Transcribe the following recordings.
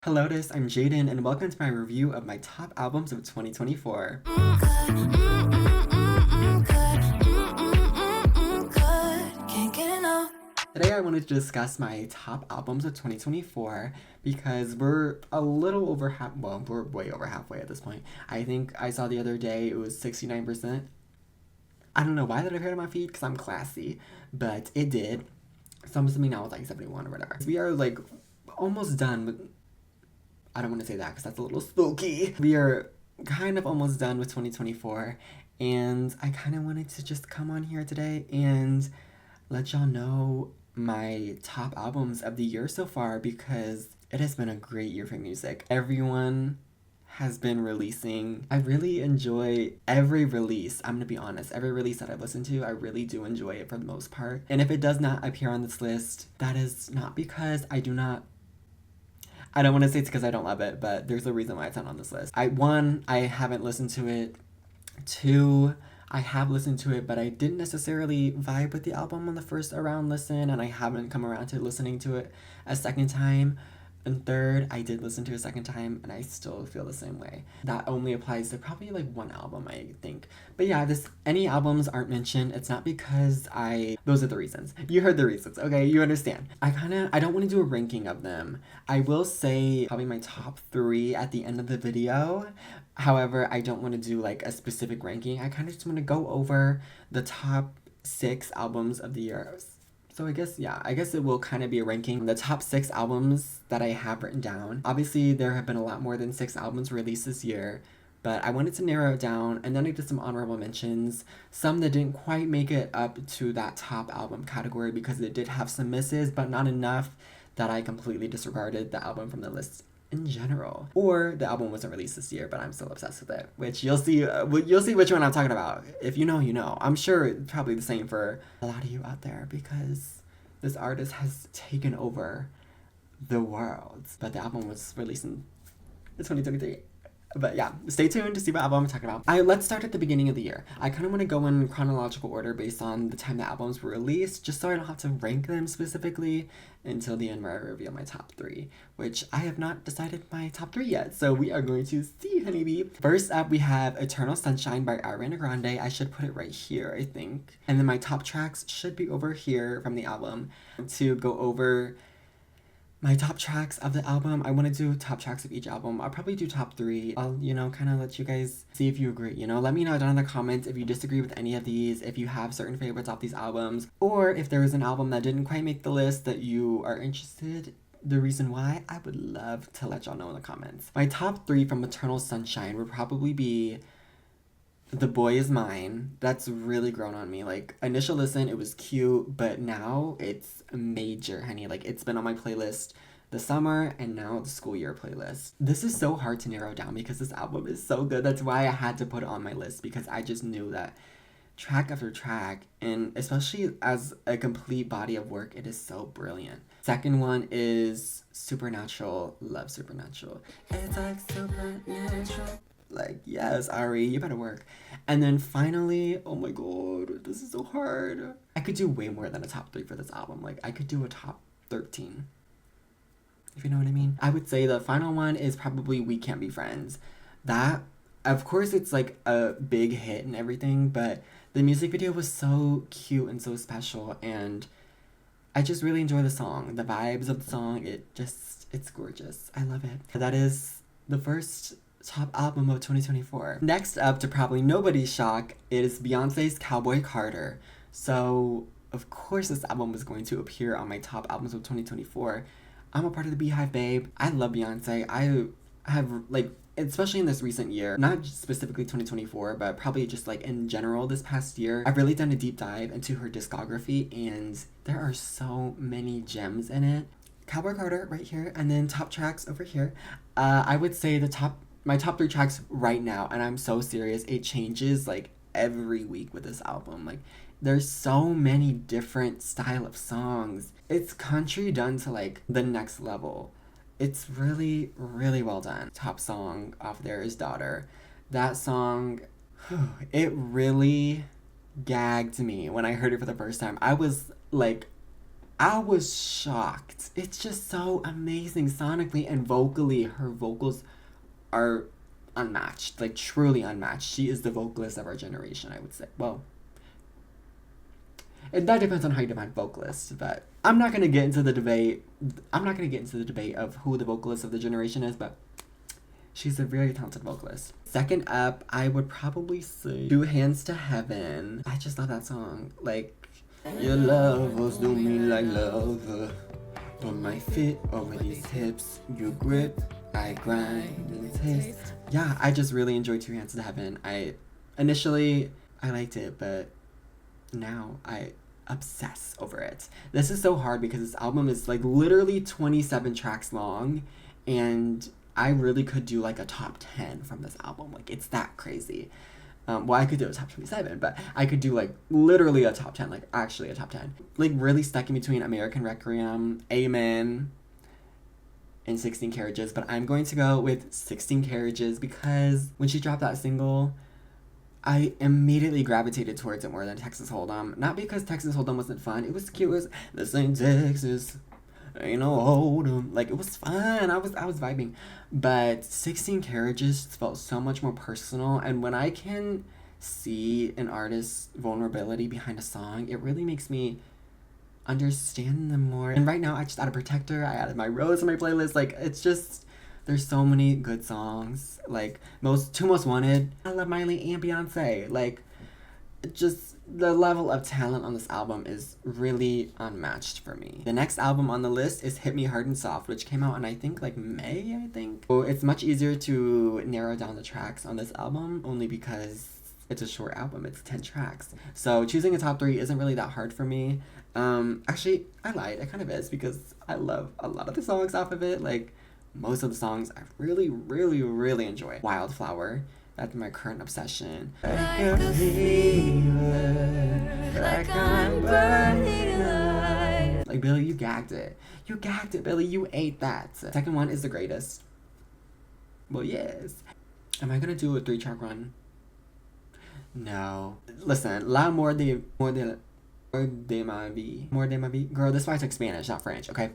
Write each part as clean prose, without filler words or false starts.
Hello, I'm Jaden, and welcome to my review of my top albums of 2024. Today I wanted to discuss my top albums of 2024 because we're a little over we're way over halfway at this point. I think I saw the other day it was 69%. I don't know why that appeared on my feed because I'm classy, but it did. So I'm assuming now it's like 71 or whatever. We are like almost done with. I don't want to say that because that's a little spooky. We are kind of almost done with 2024, and I kind of wanted to just come on here today and let y'all know my top albums of the year so far because it has been a great year for music. Everyone has been releasing. I really enjoy every release. I'm gonna be honest. Every release that I've listened to, I really do enjoy it for the most part. And if it does not appear on this list, that is not because I don't want to say it's because I don't love it, but there's a reason why it's not on this list. I haven't listened to it. Two, I have listened to it, but I didn't necessarily vibe with the album on the first around listen, and I haven't come around to listening to it a second time. And third, I did listen to it a second time, and I still feel the same way. That only applies to probably like one album, I think. But yeah, any albums aren't mentioned. It's not because those are the reasons. You heard the reasons, okay? You understand. I don't want to do a ranking of them. I will say probably my top 3 at the end of the video. However, I don't want to do like a specific ranking. I kind of just want to go over the top 6 albums of the year. So I guess it will kind of be a ranking. The top 6 albums that I have written down. Obviously, there have been a lot more than 6 albums released this year, but I wanted to narrow it down, and then I did some honorable mentions. Some that didn't quite make it up to that top album category because it did have some misses, but not enough that I completely disregarded the album from the list in general. Or the album wasn't released this year, but I'm still obsessed with it, which you'll see which one I'm talking about. If you know, you know. I'm sure it's probably the same for a lot of you out there because this artist has taken over the world. But the album was released in 2023. But yeah, stay tuned to see what album I'm talking about. Let's start at the beginning of the year. I kind of want to go in chronological order based on the time the albums were released, just so I don't have to rank them specifically until the end where I reveal my top 3, which I have not decided my top 3 yet. So we are going to see, honeybee. First up, we have Eternal Sunshine by Ariana Grande. I should put it right here, I think. And then my top tracks should be over here from the album. To go over my top tracks of the album, I want to do top tracks of each album. I'll probably do top 3. I'll, kind of let you guys see if you agree, Let me know down in the comments if you disagree with any of these, if you have certain favorites off these albums, or if there was an album that didn't quite make the list that you are interested. The reason why, I would love to let y'all know in the comments. My top 3 from Eternal Sunshine would probably be The Boy Is Mine. That's really grown on me. Like, initial listen, it was cute, but now it's major, honey. Like, it's been on my playlist the summer and now the school year playlist. This is so hard to narrow down because this album is so good. That's why I had to put it on my list because I just knew that track after track, and especially as a complete body of work, it is so brilliant. Second one is Supernatural. Love Supernatural. It's like supernatural. Like, yes, Ari, you better work. And then finally, oh my god, this is so hard. I could do way more than a top 3 for this album. Like, I could do a top 13. If you know what I mean. I would say the final one is probably We Can't Be Friends. That, of course, it's like a big hit and everything, but the music video was so cute and so special, and I just really enjoy the song. The vibes of the song, it's gorgeous. I love it. That is the first top album of 2024. Next up, to probably nobody's shock, is Beyonce's Cowboy Carter. So, of course, this album was going to appear on my top albums of 2024. I'm a part of the Beehive, babe. I love Beyonce. I have, like, especially in this recent year, not specifically 2024, but probably just like in general this past year, I've really done a deep dive into her discography, and there are so many gems in it. Cowboy Carter right here, and then top tracks over here. I would say my top 3 tracks right now, and I'm so serious, it changes like every week with this album. Like, there's so many different style of songs. It's country done to like the next level. It's really, really well done. Top song off there is Daughter. That song, it really gagged me when I heard it for the first time. I was like I was shocked. It's just so amazing sonically and vocally. Her vocals are unmatched, like truly unmatched. She is the vocalist of our generation, I would say. Well, that depends on how you define vocalist, but I'm not gonna get into the debate. I'm not gonna get into the debate of who the vocalist of the generation is, but she's a very talented vocalist. Second up, I would probably say Two Hands to Heaven. I just love that song. Like, your love was do me like love, but my feet over these hips, you grip, I grind and taste. Yeah, I just really enjoyed Two Hands to Heaven. Initially I liked it, but now I obsess over it. This is so hard because this album is like literally 27 tracks long, and I really could do like a top 10 from this album. Like, it's that crazy. Well, I could do a top 27, but I could do like literally a top 10, like actually a top 10. Like, really stuck in between American Requiem, Amen, and 16 Carriages, but I'm going to go with 16 Carriages because when she dropped that single, I immediately gravitated towards it more than Texas Hold'em. Not because Texas Hold'em wasn't fun. It was cute. It was, this ain't Texas, ain't no Hold'em. Like, it was fun. I was vibing. But 16 Carriages felt so much more personal. And when I can see an artist's vulnerability behind a song, it really makes me understand them more. And right now, I just added Protector. I added My Rose on my playlist. Like, it's just... there's so many good songs. Like, Two Most Wanted. I love Miley and Beyonce. Like, just the level of talent on this album is really unmatched for me. The next album on the list is Hit Me Hard and Soft, which came out in, I think, like May, I think. So it's much easier to narrow down the tracks on this album, only because it's a short album. It's 10 tracks. So choosing a top 3 isn't really that hard for me. Actually, I lied. It kind of is, because I love a lot of the songs off of it. Like, most of the songs I really, really, really enjoy. Wildflower, that's my current obsession. Like a fever, like I'm burning alive. Like, Billy, you gagged it. You gagged it, Billy. You ate that. Second one is The Greatest. Well, yes. Am I gonna do a 3-track run? No. Listen, La More de Ma Vie. Girl, this is why I took Spanish, not French, okay?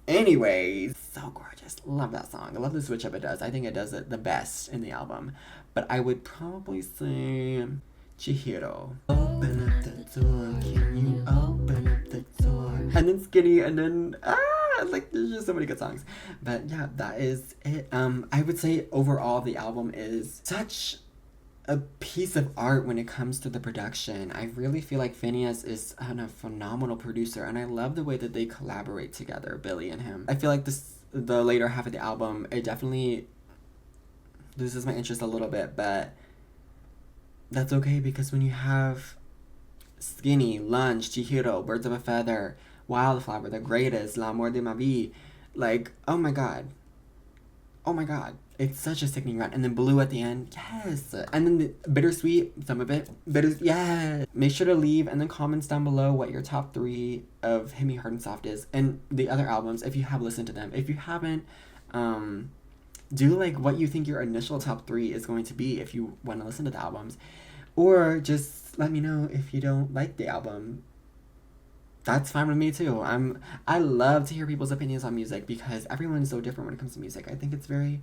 Anyways, so gorgeous. Love that song. I love the switch up it does. I think it does it the best in the album. But I would probably say Chihiro. Open up the door, can you open up the door? And then Skinny, and then, like, there's just so many good songs. But yeah, that is it. I would say overall the album is such a piece of art when it comes to the production. I really feel like Phineas is a phenomenal producer, and I love the way that they collaborate together, Billy and him. I feel like the later half of the album, it definitely loses my interest a little bit, but that's okay, because when you have Skinny, Lunch, Chihiro, Birds of a Feather, Wildflower, The Greatest, L'amour de ma vie, like, oh my god, it's such a sickening run. And then Blue at the end, yes. And then the Bittersweet, some of it, yes. Make sure to leave in the comments down below what your top 3 of Hit Me Hard and Soft is, and the other albums if you have listened to them. If you haven't, do like what you think your initial top 3 is going to be if you want to listen to the albums, or just let me know if you don't like the album. That's fine with me too. I love to hear people's opinions on music, because everyone is so different when it comes to music. I think it's very,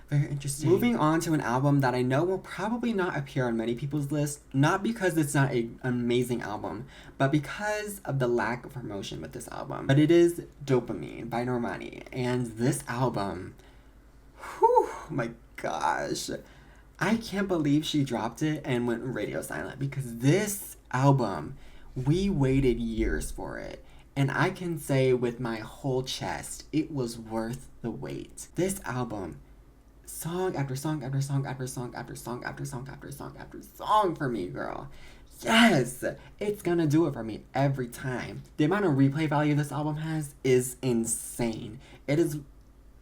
very interesting. Moving on to an album that I know will probably not appear on many people's lists, not because it's not an amazing album, but because of the lack of promotion with this album. But it is Dopamine by Normani. And this album, whew, my gosh. I can't believe she dropped it and went radio silent, because this album, we waited years for it, and I can say with my whole chest, it was worth the wait. This album, song after song after song after song after song after song after song after song for me, girl. Yes, it's gonna do it for me every time. The amount of replay value this album has is insane.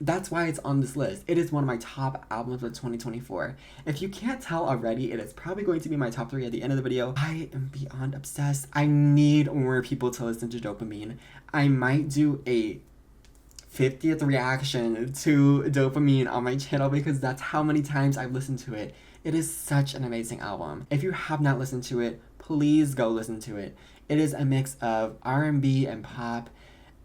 That's why it's on this list. It is one of my top albums of 2024. If you can't tell already, it is probably going to be my top 3 at the end of the video. I am beyond obsessed. I need more people to listen to Dopamine. I might do a 50th reaction to Dopamine on my channel, because that's how many times I've listened to it. It is such an amazing album. If you have not listened to it, please go listen to it. It is a mix of R&B and pop.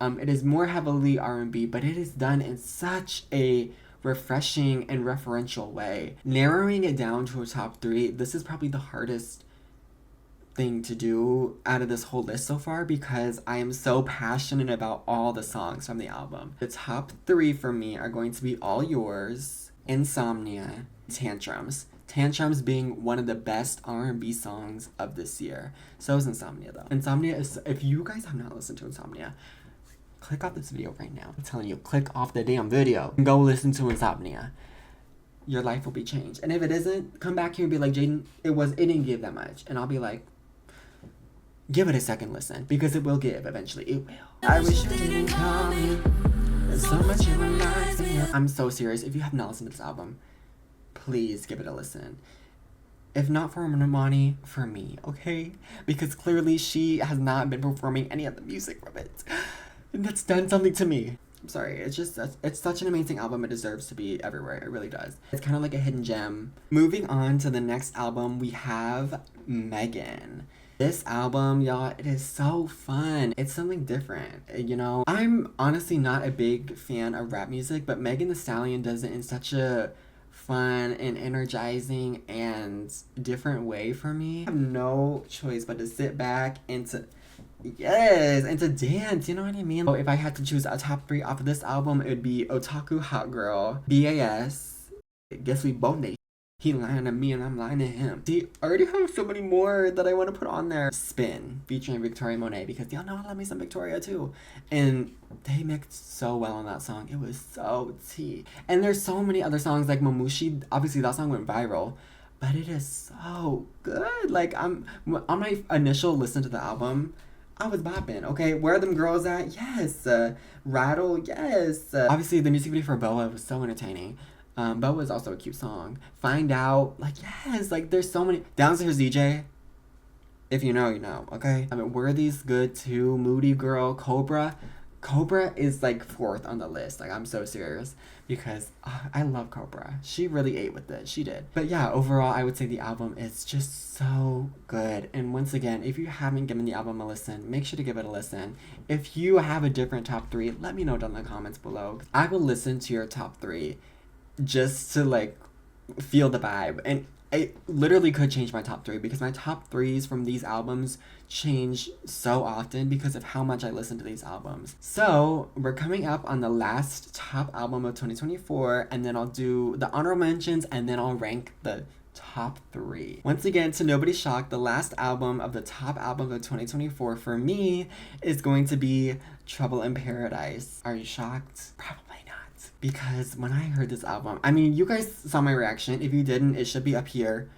It is more heavily R&B, but it is done in such a refreshing and referential way. Narrowing it down to a top 3, this is probably the hardest thing to do out of this whole list so far because I am so passionate about all the songs from the album. The top 3 for me are going to be All Yours, Insomnia, Tantrums. Tantrums being one of the best R&B songs of this year. So is Insomnia though. Insomnia is, if you guys have not listened to Insomnia, click off this video right now. I'm telling you, click off the damn video and go listen to Insomnia. Your life will be changed. And if it isn't, come back here and be like, Jaden, it didn't give that much. And I'll be like, give it a second listen because it will give eventually. It will. I wish you didn't call me. There's so much it reminds me of. I'm so serious. If you have not listened to this album, please give it a listen. If not for Normani, for me, okay? Because clearly she has not been performing any of the music from it. And that's done something to me. I'm sorry, it's such an amazing album. It deserves to be everywhere. It really does. It's kind of like a hidden gem. Moving on to the next album, we have Megan. This album, y'all, it is so fun. It's something different, you know? I'm honestly not a big fan of rap music, but Megan Thee Stallion does it in such a fun and energizing and different way for me. I have no choice but to sit back and to dance, you know what I mean? So if I had to choose a top 3 off of this album, it would be Otaku Hot Girl, BAS, Guess We Both Nation. He lying to me and I'm lying to him. See, I already have so many more that I want to put on there. Spin, featuring Victoria Monet, because y'all know I love me some Victoria too. And they mixed so well on that song. It was so tea. And there's so many other songs like Mamushi. Obviously that song went viral, but it is so good. Like on my initial listen to the album, I was bopping. Okay, Where Are Them Girls At? Yes. Rattle, yes. Obviously the music video for Boa was so entertaining. Boa is also a cute song. Find Out, like, yes, like, there's so many. Downstairs DJ, if you know, you know, okay? I mean, Worthy's good too. Moody Girl, Cobra. Cobra is, like, 4th on the list. Like, I'm so serious because I love Cobra. She really ate with it. She did. But yeah, overall, I would say the album is just so good. And once again, if you haven't given the album a listen, make sure to give it a listen. If you have a different top 3, let me know down in the comments below. I will listen to your top 3. Just to like feel the vibe, and it literally could change my top 3 because my top 3s from these albums change so often because of how much I listen to these albums. So we're coming up on the last top album of 2024, and then I'll do the honorable mentions and then I'll rank the top 3. Once again, to nobody's shock, the last album of the top album of 2024 for me is going to be Trouble in Paradise. Are you shocked? Probably not. Because when I heard this album, I mean, you guys saw my reaction. If you didn't, it should be up here.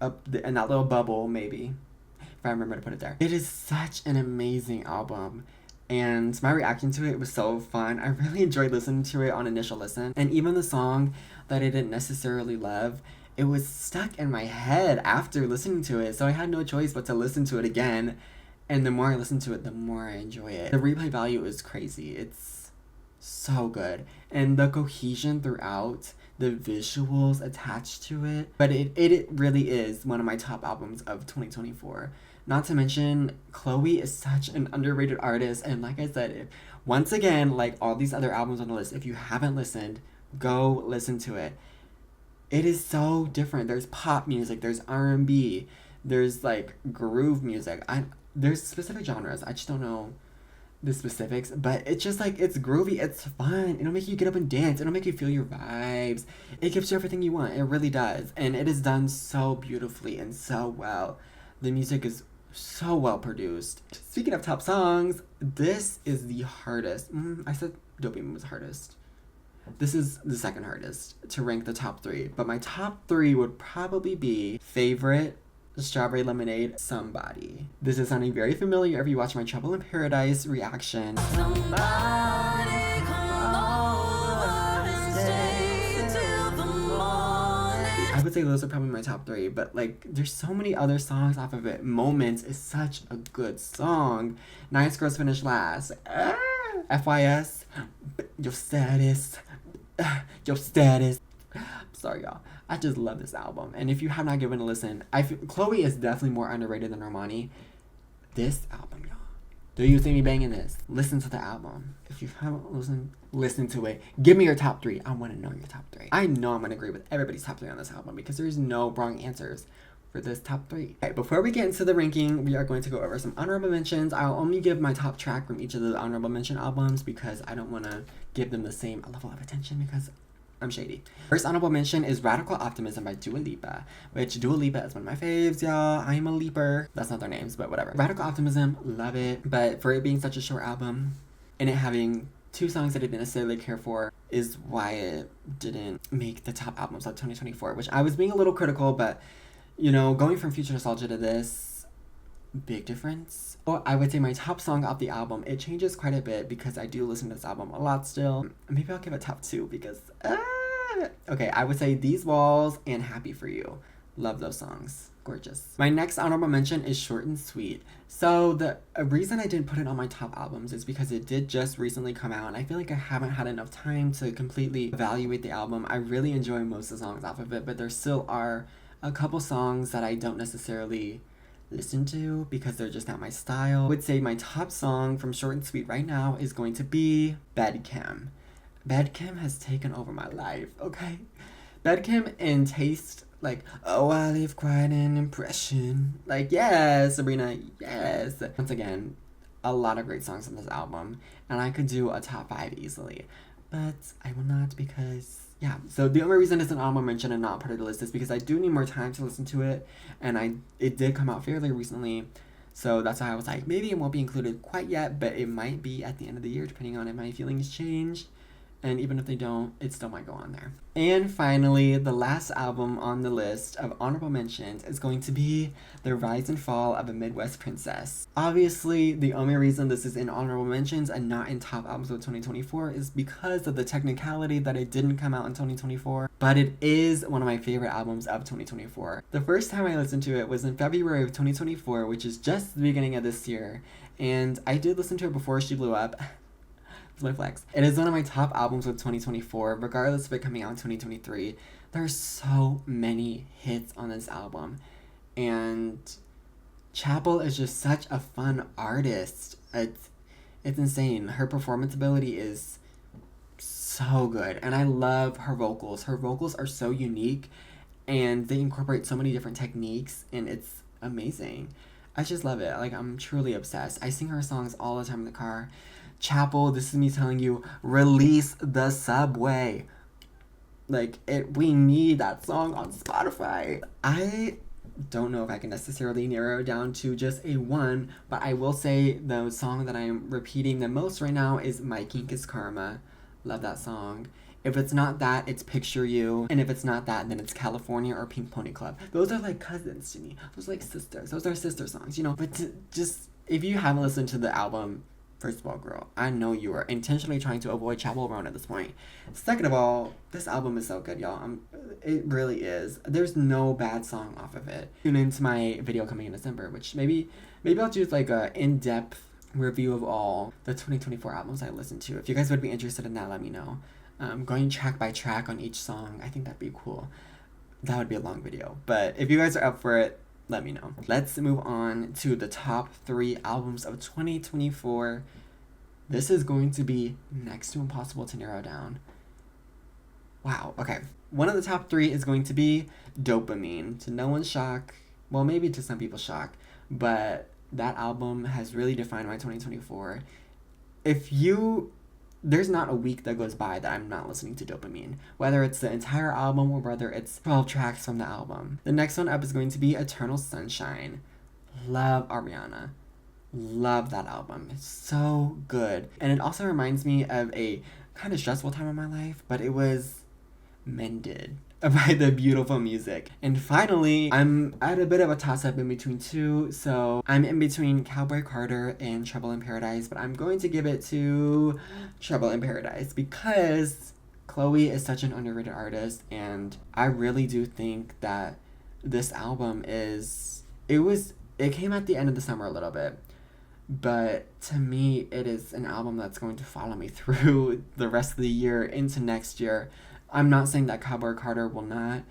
In that little bubble, maybe. If I remember to put it there. It is such an amazing album. And my reaction to it was so fun. I really enjoyed listening to it on initial listen. And even the song that I didn't necessarily love, it was stuck in my head after listening to it. So I had no choice but to listen to it again. And the more I listen to it, the more I enjoy it. The replay value is crazy. It's so good, and the cohesion throughout, the visuals attached to it, but it really is one of my top albums of 2024. Not to mention, Chloe is such an underrated artist, and like I said, once again, like all these other albums on the list, if you haven't listened, go listen to it. It is so different. There's pop music, there's R&B, there's like groove music. There's specific genres, I just don't know the specifics, but it's just like, it's groovy, it's fun, it'll make you get up and dance, it'll make you feel your vibes, it gives you everything you want, it really does, and it is done so beautifully and so well. The music is so well produced. Speaking of top songs, this is the hardest, I said Dopamine was hardest. This is the second hardest to rank the top 3, but my top 3 would probably be Favorite, Strawberry Lemonade, Somebody. This is sounding very familiar if you watch my Trouble in Paradise reaction. Somebody come over and stay till the morning. I would say those are probably my top 3, but like there's so many other songs off of it. Moments is such a good song. Nice Girls Finish Last. FYS, your status. Your status. Sorry, y'all. I just love this album. And if you have not given it a listen, Chloe is definitely more underrated than Normani. This album, y'all. Do you see me banging this? Listen to the album. If you haven't listened, listen to it. Give me your top 3. I want to know your top 3. I know I'm going to agree with everybody's top 3 on this album because there's no wrong answers for this top 3. Okay, before we get into the ranking, we are going to go over some honorable mentions. I'll only give my top track from each of the honorable mention albums because I don't want to give them the same level of attention because I'm shady. First honorable mention is Radical Optimism by Dua Lipa, which Dua Lipa is one of my faves, y'all. I am a leaper. That's not their names, but whatever. Radical Optimism, love it. But for it being such a short album and it having 2 songs that I didn't necessarily care for is why it didn't make the top albums of 2024, which I was being a little critical, but you know, going from Future Nostalgia to this, big difference. Well, I would say my top song off the album, it changes quite a bit because I do listen to this album a lot still. Maybe I'll give it top 2 because, okay, I would say These Walls and Happy For You. Love those songs. Gorgeous. My next honorable mention is Short and Sweet. So the reason I didn't put it on my top albums is because it did just recently come out and I feel like I haven't had enough time to completely evaluate the album. I really enjoy most of the songs off of it, but there still are a couple songs that I don't necessarily listen to because they're just not my style. I would say my top song from Short and Sweet right now is going to be Bad Chem. Bad Chem has taken over my life, okay? Bad Chem and Taste, like, oh, I leave quite an impression. Like, yes, Sabrina, yes. Once again, a lot of great songs on this album, and I could do a top 5 easily, but I will not because yeah, so the only reason it's an honorable mention and not part of the list is because I do need more time to listen to it, and it did come out fairly recently, so that's why I was like, maybe it won't be included quite yet, but it might be at the end of the year, depending on if my feelings change, and even if they don't, it still might go on there. And finally, the last album on the list of honorable mentions is going to be The Rise and Fall of a Midwest Princess. Obviously, the only reason this is in honorable mentions and not in top albums of 2024 is because of the technicality that it didn't come out in 2024, but it is one of my favorite albums of 2024. The first time I listened to it was in February of 2024, which is just the beginning of this year, and I did listen to it before she blew up. It's my flex. It is one of my top albums of 2024, regardless of it coming out in 2023. There's so many hits on this album. And Chapel is just such a fun artist. It's insane. Her performance ability is so good. And I love her vocals. Her vocals are so unique. And they incorporate so many different techniques. And it's amazing. I just love it. Like, I'm truly obsessed. I sing her songs all the time in the car. Chapel, this is me telling you, release the subway. Like, we need that song on Spotify. I don't know if I can necessarily narrow it down to just a 1, but I will say the song that I'm repeating the most right now is My Kink is Karma. Love that song. If it's not that, it's Picture You. And if it's not that, then it's California or Pink Pony Club. Those are like cousins to me. Those are like sisters. Those are sister songs, you know? But just, if you haven't listened to the album, first of all, girl, I know you are intentionally trying to avoid Chapel Roan at this point. Second of all, this album is so good, y'all. It really is. There's no bad song off of it. Tune into my video coming in December, which maybe I'll do like a in-depth review of all the 2024 albums I listened to. If you guys would be interested in that, let me know. Going track by track on each song, I think that'd be cool. That would be a long video, but if you guys are up for it, let me know. Let's move on to the top 3 albums of 2024. This is going to be next to impossible to narrow down. Wow, okay. One of the top 3 is going to be Dopamine. To no one's shock, well, maybe to some people's shock, but that album has really defined my 2024. There's not a week that goes by that I'm not listening to Dopamine, whether it's the entire album or whether it's 12 tracks from the album. The next one up is going to be Eternal Sunshine. Love Ariana. Love that album. It's so good. And it also reminds me of a kind of stressful time in my life, but it was mended by the beautiful music. And finally, I'm at a bit of a toss-up in between 2, so I'm in between Cowboy Carter and Trouble in Paradise, but I'm going to give it to Trouble in Paradise because Chloe is such an underrated artist, and I really do think that this album it came at the end of the summer a little bit, but to me, it is an album that's going to follow me through the rest of the year into next year. I'm not saying that Cowboy Carter will not,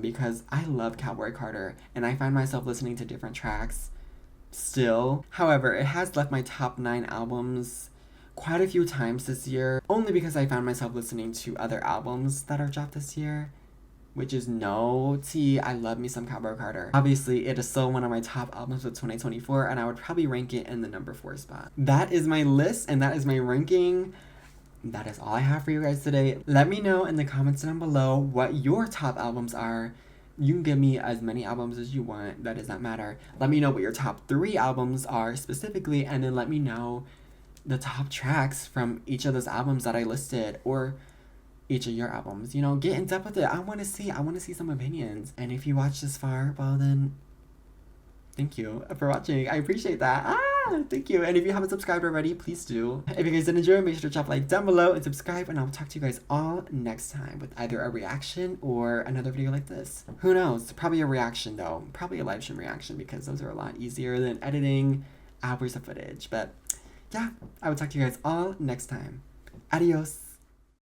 because I love Cowboy Carter, and I find myself listening to different tracks still. However, it has left my top 9 albums quite a few times this year, only because I found myself listening to other albums that are dropped this year, which is no tea. I love me some Cowboy Carter. Obviously, it is still one of my top albums of 2024, and I would probably rank it in the number 4 spot. That is my list, and that is my ranking. That is all I have for you guys today. Let me know in the comments down below what your top albums are. You can give me as many albums as you want. That does not matter. Let me know what your top 3 albums are specifically, and then let me know the top tracks from each of those albums that I listed, or each of your albums. You know, get in depth with it. I want to see some opinions. And if you watched this far, well then, thank you for watching. I appreciate that. Thank you. And if you haven't subscribed already, please do. If you guys did enjoy, make sure to drop a like down below and subscribe, and I'll talk to you guys all next time with either a reaction or another video like this. Who knows? Probably a reaction though. Probably a live stream reaction, because those are a lot easier than editing hours of footage. But yeah, I will talk to you guys all next time. Adios.